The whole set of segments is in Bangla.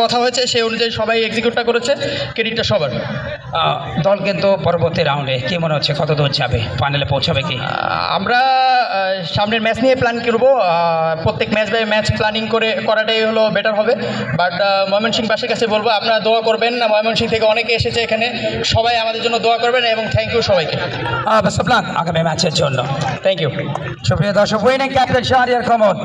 কথা হয়েছে সেই অনুযায়ী সবাই এক্সিকিউটটা করেছে, ক্রেডিটটা সবার। দল কিন্তু পরবর্তী রাউন্ডে কি মনে হচ্ছে কত দূর যাবে, ফাইনালে পৌঁছাবে কি? আমরা সামনের ম্যাচ নিয়ে প্ল্যান করব, প্রত্যেক ম্যাচ বাই ম্যাচ প্ল্যানিং করাটাই হলো বেটার হবে। বাট ময়মনসিংহবাসীর কাছে বলবো আপনারা দোয়া করবেন, ময়মনসিংহ থেকে অনেকে এসেছে এখানে, সবাই আমাদের জন্য দোয়া করবেন এবং থ্যাংক ইউ সবাইকে। বেস্ট অফ লাক আগামী ম্যাচের জন্য। Thank you. সুপ্রিয় দর্শক, উইনিং ক্যাপ্টেন শাহরিয়ার কমল,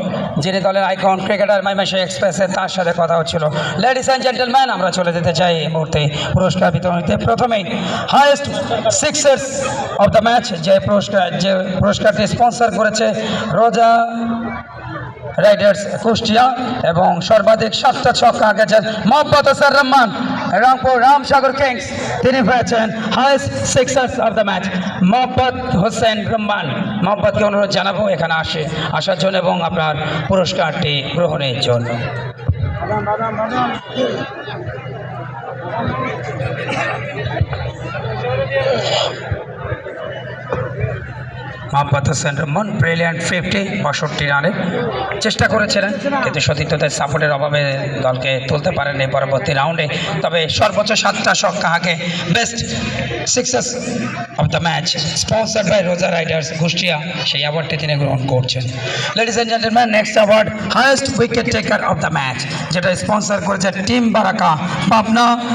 যিনি দলের আইকন ক্রিকেটার ময়মনসিংহ এক্সপ্রেসের, তার সাথে কথা হচ্ছিল। লেডিস অ্যান্ড জেন্টলম্যান, আমরা চলে যেতে চাই এই মুহূর্তে পুরস্কার বিতরণীতে। প্রথমেই highest sixers of the match, যে পুরস্কারটি স্পন্সর করেছে রোজা রাইডার্স কুষ্টিয়া, এবং সর্বাধিক 7টা ছক্কা আঁকেছেন মোহাম্মদ হোসেন রহমান, রংপুর রামসাগর কিংস। তিনি হয়েছেন highest sixers of the match. Mohammad Hossain Rahman, মোহাম্মদকে অনুরোধ জানাবো এখানে আসার জন্য এবং আপনার পুরস্কারটি গ্রহণের জন্য। মোহাম্মদ হোসেন রহমান ব্রিলিয়ান্ট 50, 62 রানে চেষ্টা করেছিলেন, কিন্তু সতীর্থদের সাপোর্টের অভাবে দলকে তুলতে পারেননি পরবর্তী রাউন্ডে। তবে সর্বোচ্চ 7টা ছক্কা হাঁকে best sixers of the match sponsored by Roza riders Kushtia, সেই অ্যাওয়ার্ডটি তিনি গ্রহণ করছেন। Ladies and gentleman, next award highest wicket taker of the match, যেটা স্পন্সর করেছে টিম বারাকা পাবনা।